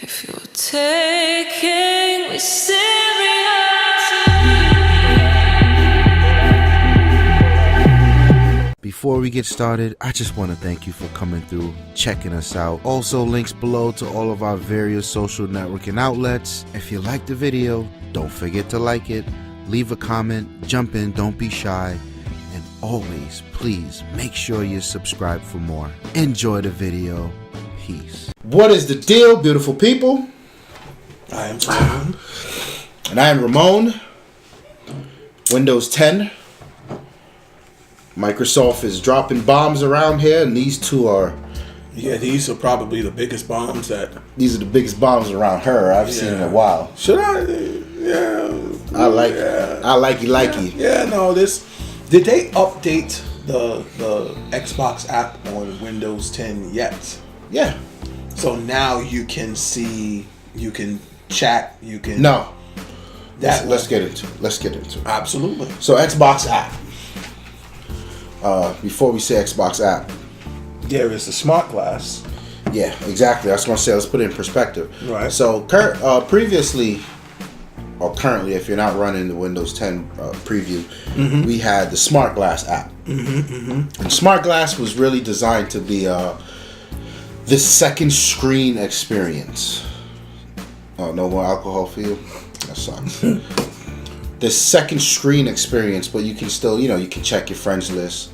If you're taking me seriously. Before we get started, I just want to thank you for coming through, checking us out. Also, links below to all of our various social networking outlets. If you liked the video, don't forget to like it, leave a comment, jump in, don't be shy, and always, please, make sure you subscribe for more. Enjoy the video. Peace. What is the deal, beautiful people? I am Tom. And I am Ramon. Windows 10. Microsoft is dropping bombs around here, and these two are... Yeah, these are probably the biggest bombs that... These are the biggest bombs around her I've seen in a while. Should I? Yeah. I like it. I likey. Yeah, no, this... Did they update the Xbox app on Windows 10 yet? Yeah. So now you can see, you can chat, you can... No. Let's get into it. Absolutely. So Xbox app. Before we say Xbox app, there is the smart glass. Yeah, exactly. I was going to say, let's put it in perspective. Right. So previously, or currently, if you're not running the Windows 10 preview, we had the smart glass app. And smart glass was really designed to be this second screen experience. Oh, no more alcohol for you? That sucks. This second screen experience, but you can still, you can check your friends list.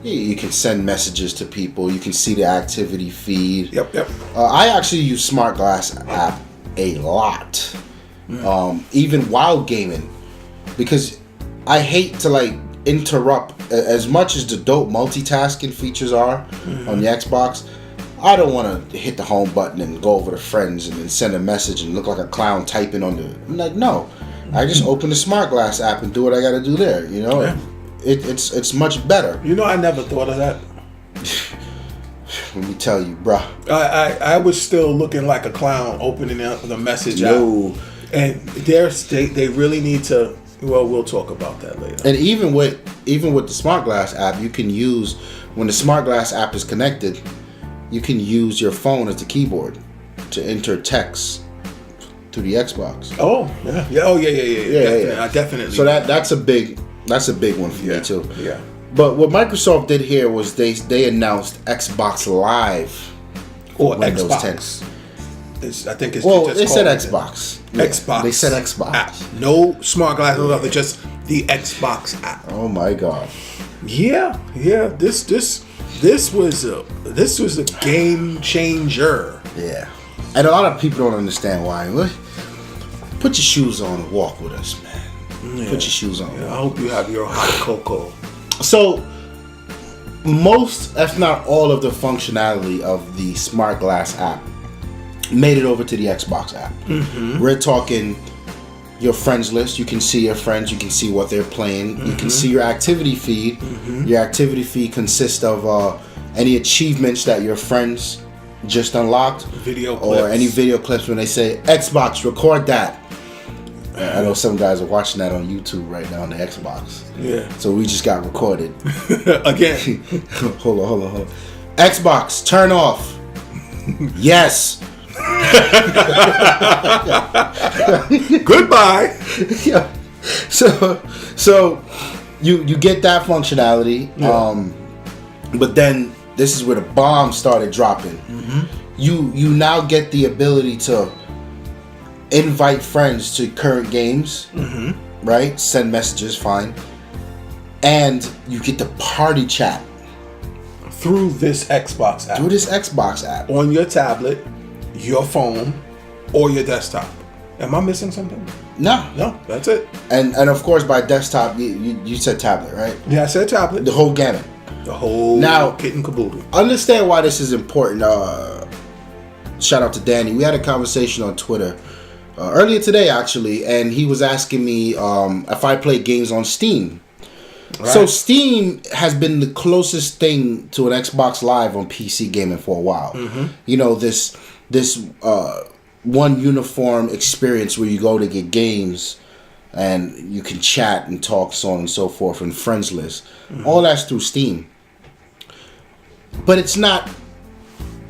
You can send messages to people. You can see the activity feed. Yep. I actually use Smart Glass app a lot, even while gaming, because I hate to interrupt. As much as the dope multitasking features are on the Xbox, I don't want to hit the home button and go over to friends and then send a message and look like a clown typing on the. I'm like, no. I just open the Smart Glass app and do what I got to do there. Yeah. It's much better. I never thought of that. Let me tell you, bruh. I was still looking like a clown opening up the message No. app. And they really need to. Well, we'll talk about that later. And even with the Smart Glass app, you can use, when the Smart Glass app is connected, you can use your phone as the keyboard to enter text to the Xbox. Oh yeah. I definitely. So that's a big one for me too. Yeah. But what Microsoft did here was they announced Xbox Live or Windows Xbox. 10. I think it's they said called Xbox. Yeah. Xbox. They said Xbox. App. No smart glass or nothing. Just the Xbox app. Oh my god. Yeah. This was a game changer. Yeah. And a lot of people don't understand why. Put your shoes on and walk with us, man. Yeah. Put your shoes on. Yeah, I hope you have your hot cocoa. So, most, if not all, of the functionality of the Smart Glass app made it over to the Xbox app. We're talking your friends list. You can see your friends. You can see what they're playing. You can see your activity feed. Your activity feed consists of any achievements that your friends just unlocked, video clips. Or any video clips when they say Xbox, record that. I know some guys are watching that on YouTube right now on the Xbox. Yeah. So we just got recorded. Again. Hold on. Xbox, turn off. Yes. Goodbye. Yeah. So you get that functionality. Yeah. But then this is where the bomb started dropping. You now get the ability to invite friends to current games, right? Send messages, fine. And you get the party chat through this Xbox app. On your tablet, your phone, or your desktop. Am I missing something? No, that's it. And of course, by desktop, you said tablet, right? Yeah, I said tablet. The whole gamut. The whole now, kit and caboodle. Understand why this is important. Shout out to Danny. We had a conversation on Twitter earlier today, actually, and he was asking me if I play games on Steam. Right. So Steam has been the closest thing to an Xbox Live on PC gaming for a while. This one uniform experience where you go to get games and you can chat and talk, so on and so forth, and friends list. All that's through Steam. But it's not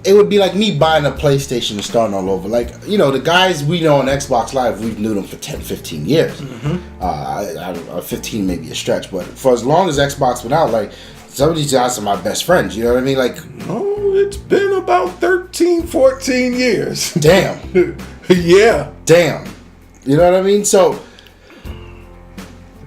it would be like me buying a PlayStation and starting all over. Like, you know, the guys we know on Xbox Live, we've knew them for 10, 15 years. 15 may be a stretch, but for as long as Xbox been out, like, some of these guys are my best friends. You know what I mean? Like, oh, it's been about 13, 14 years. Damn. Yeah. Damn. You know what I mean? So,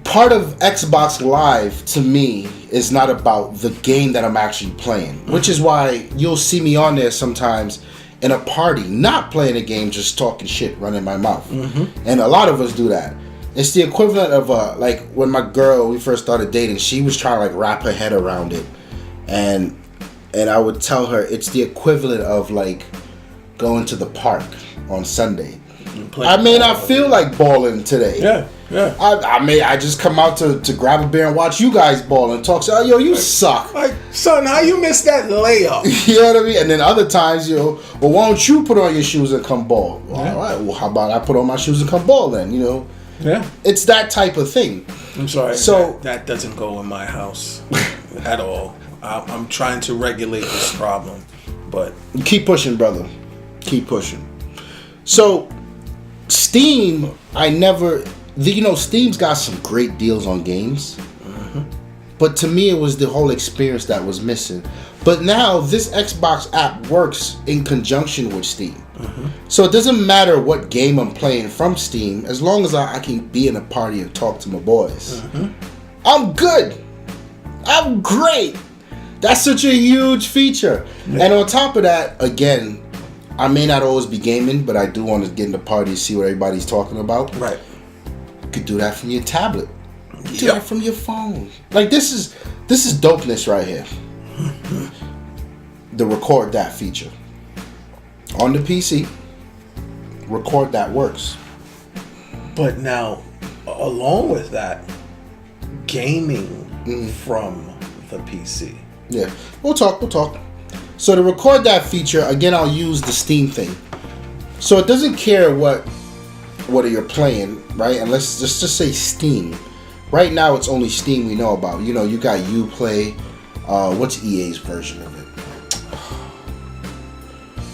part of Xbox Live, to me, is not about the game that I'm actually playing. Which is why you'll see me on there sometimes in a party, not playing a game, just talking shit, running my mouth. And a lot of us do that. It's the equivalent of, like, when my girl, we first started dating, she was trying to, like, wrap her head around it. And I would tell her, it's the equivalent of, like, going to the park on Sunday. I may not feel like balling today. Yeah. I just come out to grab a beer and watch you guys ball and talk. So, yo, you suck. Like, son, how you missed that layup? You know what I mean? And then other times, well, why don't you put on your shoes and come ball? Well, all right. Well, how about I put on my shoes and come ball then? You know? Yeah. It's that type of thing. I'm sorry. So that doesn't go in my house at all. I'm trying to regulate this problem, but keep pushing, brother. Keep pushing. So Steam, Steam's got some great deals on games. But to me, it was the whole experience that was missing. But now this Xbox app works in conjunction with Steam. So it doesn't matter what game I'm playing from Steam, as long as I can be in a party and talk to my boys. I'm good. I'm great. That's such a huge feature. And on top of that, again, I may not always be gaming, but I do want to get in the party and see what everybody's talking about. Right. You could do that from your tablet. Do that from your phone. Like, this is dopeness right here. The record that feature. On the PC, record that works. But now, along with that, gaming from the PC. Yeah, we'll talk. So to record that feature, again, I'll use the Steam thing. So it doesn't care what you're playing, right? And let's just say Steam. Right now, it's only Steam we know about. You know, you got Uplay. What's EA's version of it?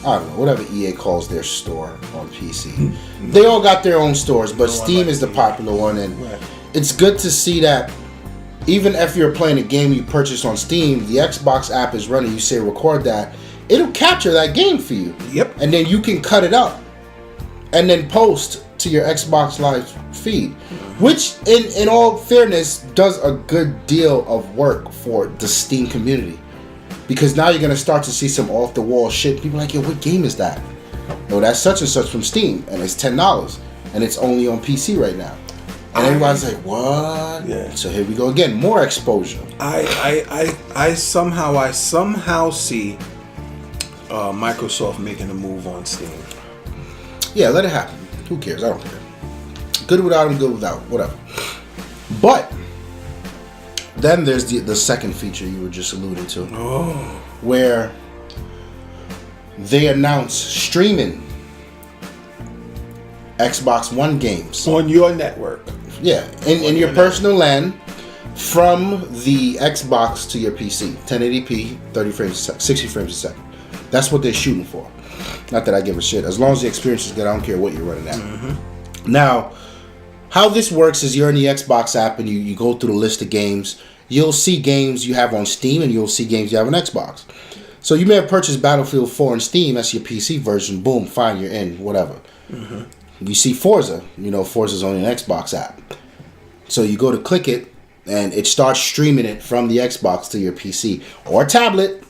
I don't know, whatever EA calls their store on PC. They all got their own stores, but Steam is the popular one, and it's good to see that even if you're playing a game you purchased on Steam, the Xbox app is running, you say record that, it'll capture that game for you. Yep. And then you can cut it up and then post to your Xbox Live feed, which in all fairness does a good deal of work for the Steam community. Because now you're going to start to see some off-the-wall shit. People are like, yo, what game is that? No, that's such and such from Steam, and it's $10, and it's only on PC right now. And everybody's like, what? Yeah. So here we go again, more exposure. I somehow see Microsoft making a move on Steam. Yeah, let it happen. Who cares? I don't care. Good without them, good without, whatever. But then there's the second feature you were just alluding to, where they announce streaming Xbox One games on your network. Yeah, in your personal LAN from the Xbox to your PC, 1080p, 30 frames, 60 frames a second. That's what they're shooting for. Not that I give a shit. As long as the experience is good, I don't care what you're running at. Now, how this works is you're in the Xbox app and you go through the list of games. You'll see games you have on Steam and you'll see games you have on Xbox. So you may have purchased Battlefield 4 on Steam. That's your PC version. Boom, fine, you're in, whatever. You see Forza. You know Forza's on an Xbox app. So you go to click it and it starts streaming it from the Xbox to your PC. Or tablet.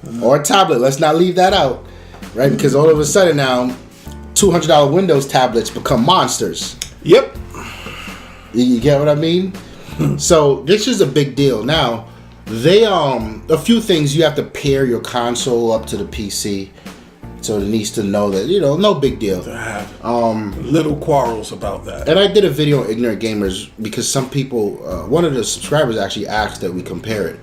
Let's not leave that out. Right? Because all of a sudden now, $200 Windows tablets become monsters. Yep. You get what I mean? So this is a big deal. Now, they a few things you have to pair your console up to the PC, so it needs to know that, no big deal. I have little quarrels about that. And I did a video on Ignorant Gamers because some people, one of the subscribers actually asked that we compare it,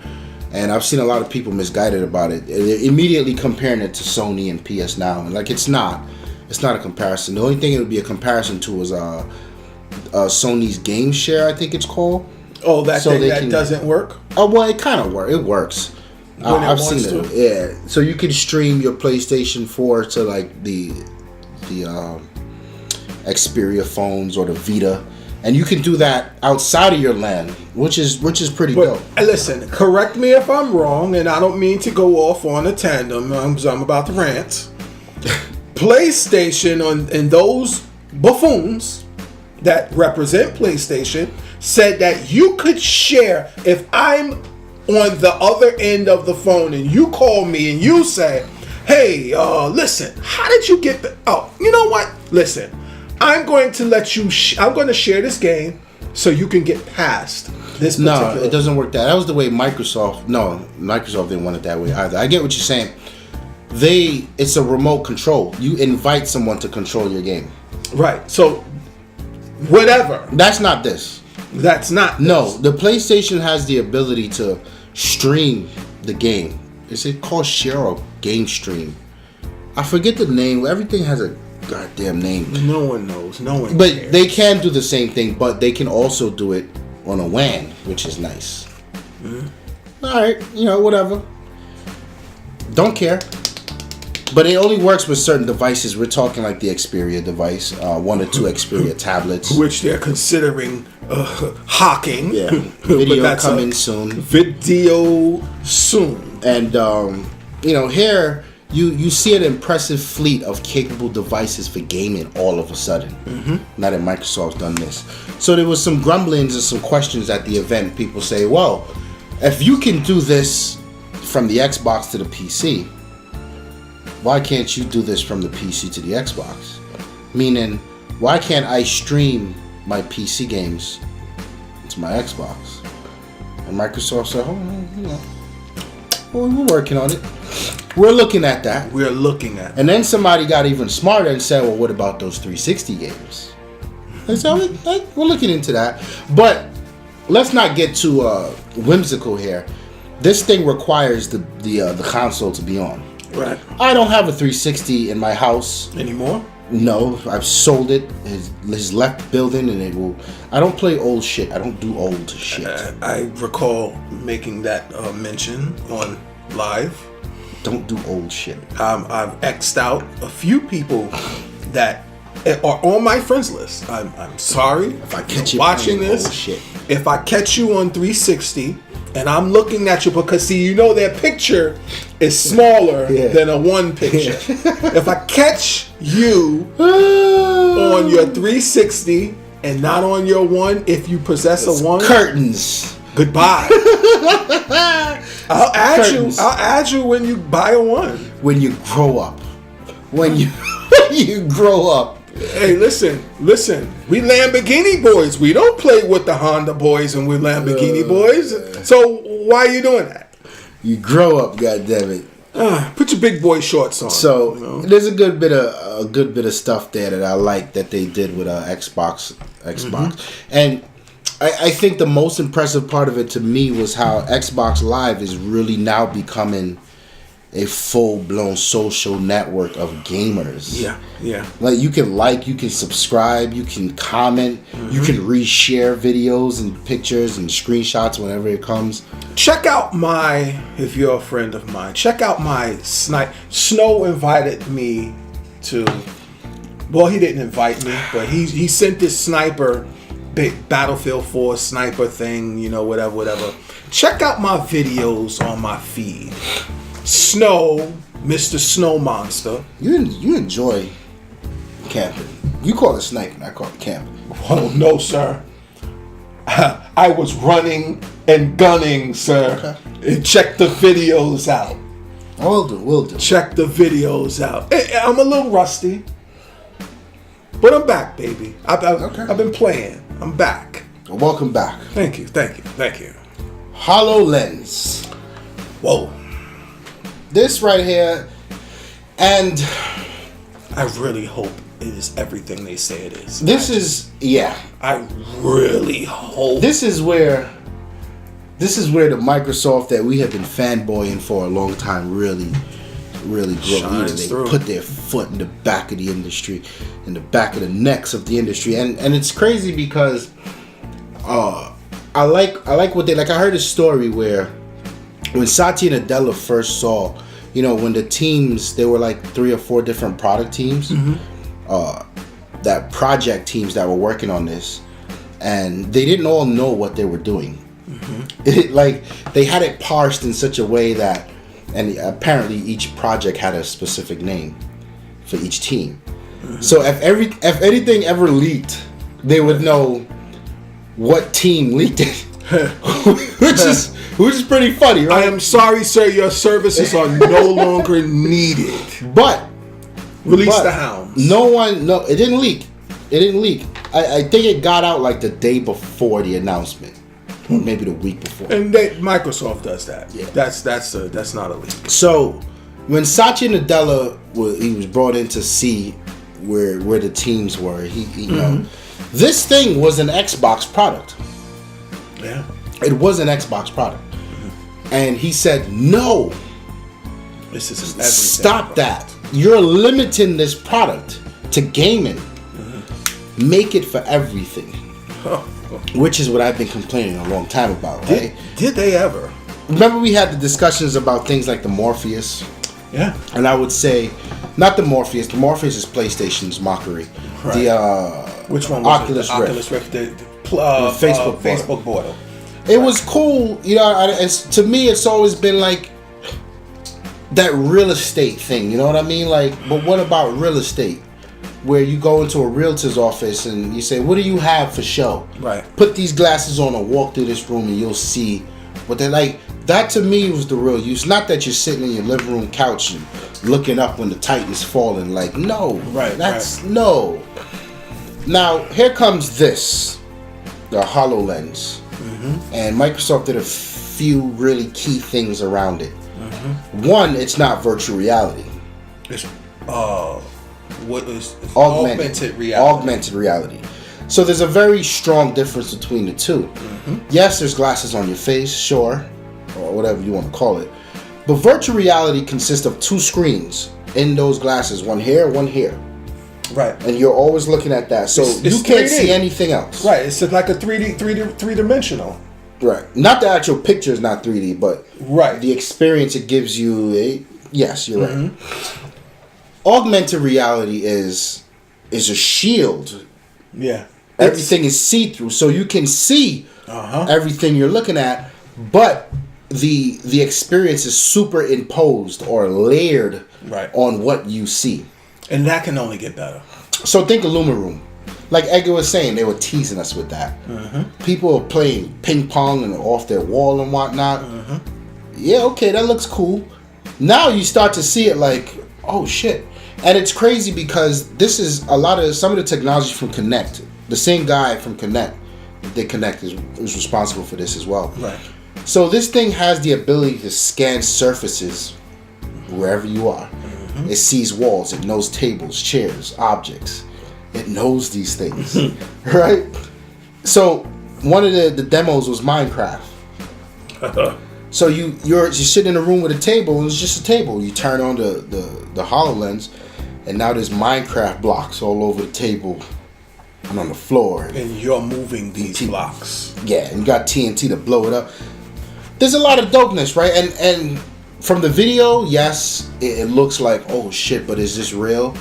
and I've seen a lot of people misguided about it. They're immediately comparing it to Sony and PS Now, and like it's not a comparison. The only thing it would be a comparison to was Sony's Game Share, I think it's called. Oh, that doesn't work? Oh, well, it kind of works. It works. I've seen it. Yeah, so you can stream your PlayStation 4 to like the Xperia phones or the Vita, and you can do that outside of your LAN, which is pretty dope. Listen, correct me if I'm wrong, and I don't mean to go off on a tandem. I'm about to rant. PlayStation and those buffoons that represent PlayStation said that you could share. If I'm on the other end of the phone and you call me and you say, hey, listen, how did you get you know what? Listen, I'm going to let you I'm going to share this game so you can get past this particular. No, it doesn't work that was the way Microsoft didn't want it that way either. I get what you're saying. It's a remote control. You invite someone to control your game. Right. So whatever. That's not this. That's not this. No, the PlayStation has the ability to stream the game. Is it called share or game stream? I forget the name. Everything has a goddamn name. No one knows. No one But cares. they can do the same thing, but they can also do it on a WAN, which is nice. Alright, whatever. Don't care. But it only works with certain devices. We're talking like the Xperia device, 1 or 2 Xperia tablets. Which they're considering hawking. Yeah. Video coming soon. Video soon. And, here you see an impressive fleet of capable devices for gaming all of a sudden. Now that Microsoft's done this. So there was some grumblings and some questions at the event. People say, well, if you can do this from the Xbox to the PC, why can't you do this from the PC to the Xbox? Meaning, why can't I stream my PC games to my Xbox? And Microsoft said, we're working on it. We're looking at that. We're looking at it. And then somebody got even smarter and said, well, what about those 360 games? And so we're looking into that. But let's not get too whimsical here. This thing requires the console to be on. Right. I don't have a 360 in my house Anymore? No, I've sold it. His left building, and it will. I don't play old shit. I don't do old shit. I recall making that mention on live. Don't do old shit. I've X'd out a few people that are on my friends list. I'm sorry if I catch you watching this. Old shit. If I catch you on 360 and I'm looking at you, because see, their picture is smaller than a one picture. If I catch you on your 360 and not on your one, if you possess a one, curtains. Goodbye. I'll add you when you buy a one. When you grow up. When you grow up. Hey, listen. We Lamborghini boys. We don't play with the Honda boys, and we're Lamborghini boys. So why are you doing that? You grow up, goddammit. Put your big boy shorts on. So there's a good bit of stuff there that I like that they did with Xbox, and I think the most impressive part of it to me was how Xbox Live is really now becoming a full-blown social network of gamers. Yeah. Like you can subscribe, you can comment, you can reshare videos and pictures and screenshots whenever it comes. Check out if you're a friend of mine, check out my snipe. Snow invited me to, well, he didn't invite me, but he sent this sniper, big Battlefield 4 sniper thing, whatever. Check out my videos on my feed. Snow, Mr. Snow Monster. You enjoy camping. You call it sniping, I call it camping. Oh no, sir. I was running and gunning, sir. Okay. And check the videos out. We'll do. Check the videos out. I'm a little rusty, but I'm back, baby. I've been playing. I'm back. Well, welcome back. Thank you. Hololens. Whoa. This right here, and I really hope it is everything they say it is. I really hope. This is where the Microsoft that we have been fanboying for a long time really grow. They put their foot in the back of the industry, in the back of the necks of the industry, and it's crazy because I like what they like. I heard a story where when Satya and Nadella first saw, when the teams, there were like 3 or 4 different product teams, that project teams that were working on this, and they didn't all know what they were doing. Like, they had it parsed in such a way that, and apparently each project had a specific name for each team. So if anything ever leaked, they would know what team leaked it. which is pretty funny, right? I am sorry, sir, your services are no longer needed. But Release the hounds. It didn't leak. I think it got out like the day before the announcement, or maybe the week before. And Microsoft does that. Yeah. That's not a leak. So when Satya Nadella was brought in to see where the teams were, this thing was an Xbox product. Yeah. It was an Xbox product. And he said, no, This is everything, stop bro. that. You're limiting this product to gaming. Make it for everything. Which is what I've been complaining a long time about, right? Did they ever? Remember we had the discussions about things like the Morpheus? Yeah. And I would say, not the Morpheus. The Morpheus is PlayStation's mockery. Right. The Which one was Oculus it? The Rift. Oculus Rift. Facebook portal. It was cool, to me it's always been like that real estate thing, you know what I mean? Like, but what about real estate? Where you go into a realtor's office and you say, what do you have for show? Right. Put these glasses on and walk through this room and you'll see what they're like. That to me was the real use. Not that you're sitting in your living room couch and looking up when the Titan's falling. Like, no. Right. No. Now, here comes this. The HoloLens. And Microsoft did a few really key things around it. One, it's not virtual reality. It's what is augmented reality. Augmented reality. So there's a very strong difference between the two. Yes, there's glasses on your face, sure, or whatever you want to call it. But virtual reality consists of 2 screens in those glasses, one here, one here. Right. And you're always looking at that. So It's you can't 3D. see anything else. Right. It's like a 3D. Right. Not the actual picture is not 3D, but Right. the experience it gives you. Yes, you're right. Augmented reality is a shield. Yeah. Everything is see-through, so you can see everything you're looking at, but the experience is superimposed or layered on what you see. And that can only get better. So think of Luma Room. Like Edgar was saying, they were teasing us with that. People are playing ping pong and off their wall and whatnot. Yeah, okay, that looks cool. Now you start to see it like, oh shit. And it's crazy because this is some of the technology from Kinect. The same guy from Kinect, Kinect is responsible for this as well. Right. So this thing has the ability to scan surfaces wherever you are. It sees walls, it knows tables, chairs, objects. It knows these things, right? So one of the demos was Minecraft. So you're sitting in a room with a table, and it's just a table. You turn on the HoloLens, and now there's Minecraft blocks all over the table and on the floor. And you're moving these blocks. Yeah, and you got TNT to blow it up. There's a lot of dopeness, right? And from the video, yes, it looks like, oh shit, but is this real?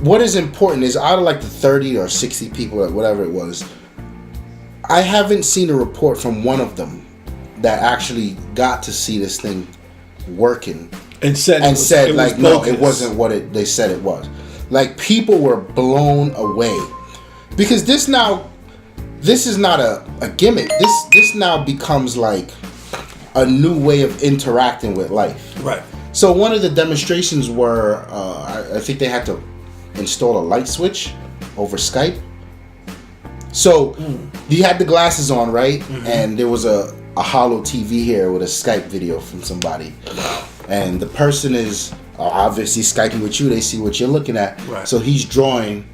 What is important is out of like the 30 or 60 people, or whatever it was, I haven't seen a report from one of them that actually got to see this thing working And said like, no, it wasn't what they said it was. Like, people were blown away. Because this is not a gimmick. This now becomes like a new way of interacting with life. Right. So one of the demonstrations were, I think they had to install a light switch over Skype. So you had the glasses on, right? And there was a holo TV here with a Skype video from somebody. And the person is obviously Skyping with you. They see what you're looking at. Right. So he's drawing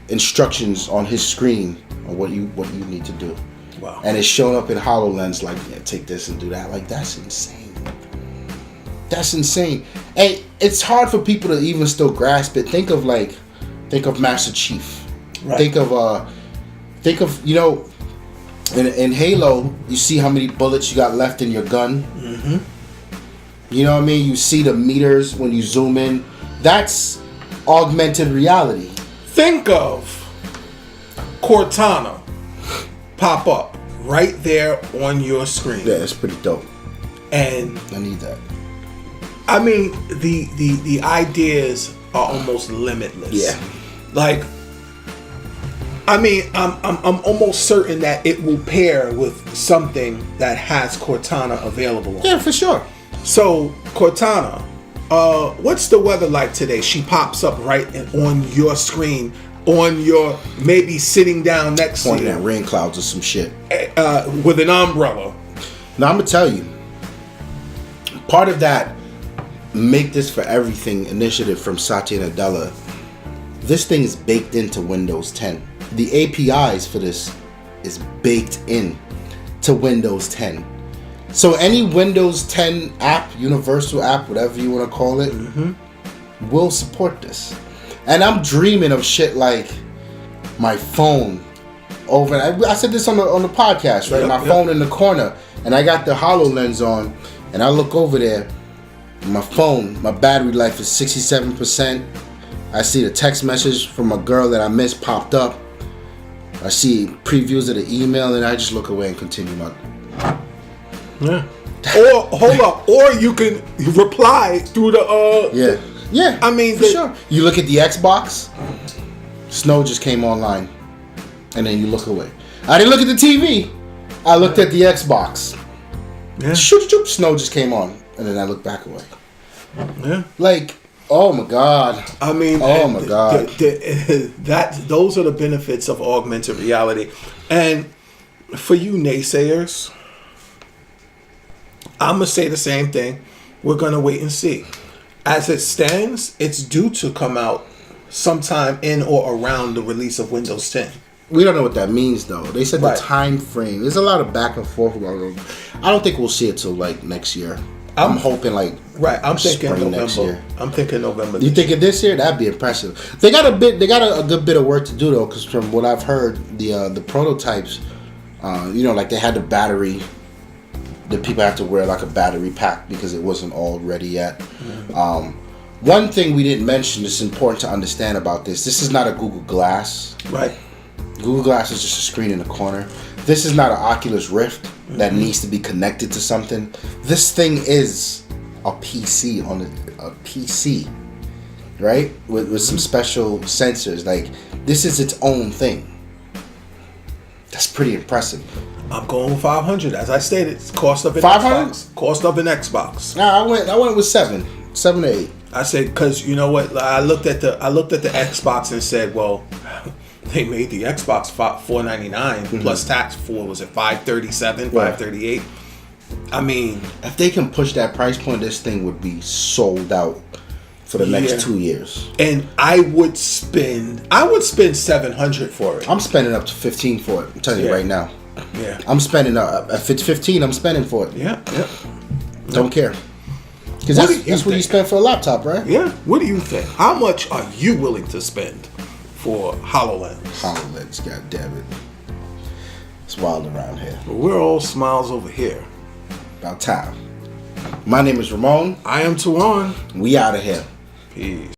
instructions on his screen on what you need to do. Wow. And it's showing up in HoloLens like, yeah, take this and do that. Like, that's insane. That's insane. And it's hard for people to even still grasp it. Think of Master Chief. Right. Think of in Halo, you see how many bullets you got left in your gun. You know what I mean? You see the meters when you zoom in. That's augmented reality. Think of Cortana pop up right there on your screen. Yeah, that's pretty dope. And I need that. I mean, the ideas are almost limitless. Yeah. Like, I mean, I'm almost certain that it will pair with something that has Cortana available on. Yeah, for sure. So, Cortana, what's the weather like today? She pops up right on your screen, on your, maybe sitting down next Pointing to at you, rain clouds or some shit. with an umbrella. Now, I'm going to tell you, part of that Make This for Everything initiative from Satya Nadella, this thing is baked into Windows 10. The APIs for this is baked in to Windows 10. So any Windows 10 app, universal app, whatever you want to call it, will support this. And I'm dreaming of shit like my phone over. I said this on the podcast, right? My phone in the corner, and I got the Hololens on, and I look over there. My phone, my battery life is 67%. I see the text message from a girl that I missed popped up. I see previews of the email, and I just look away and continue my. Yeah. Or hold up, or you can reply through the Yeah. I mean, for sure. You look at the Xbox. Snow just came online, and then you look away. I didn't look at the TV. I looked at the Xbox. Yeah. Shoot, shoot, snow just came on, and then I looked back away. Yeah. Like, oh my god. I mean, oh my god. Those are the benefits of augmented reality. And for you naysayers, I'm gonna say the same thing. We're gonna wait and see. As it stands, it's due to come out sometime in or around the release of Windows 10. We don't know what that means though. They said Right. the time frame. There's a lot of back and forth about it. I don't think we'll see it till like next year. I'm hoping like I'm thinking spring next November. year. I'm thinking November. You think of this year? That'd be impressive. They got a good bit of work to do though, because from what I've heard, the prototypes, like they had the battery. The people have to wear like a battery pack because it wasn't all ready yet. One thing we didn't mention that's important to understand about this. This is not a Google Glass. Right. Google Glass is just a screen in the corner. This is not an Oculus Rift that needs to be connected to something. This thing is a PC a PC, right? With some special sensors. Like, this is its own thing. That's pretty impressive. I'm going with 500, as I stated. It's cost of an 500? Xbox. Cost of an Xbox. Nah, I went with 7 to 8. I said, because you know what? I looked at the Xbox and said, well, they made the Xbox $499 plus tax for, was it $537, $538? I mean, if they can push that price point, this thing would be sold out for the next 2 years. And I would spend $700 for it. I'm spending up to 15 for it. I'm telling you right now. Yeah. I'm spending if it's 15, I'm spending for it. Yeah. Don't care. Because that's what you spend for a laptop, right? Yeah. What do you think? How much are you willing to spend for HoloLens? HoloLens, god damn it. It's wild around here. We're all smiles over here. About time. My name is Ramon. I am Tuan. We out of here. Peace.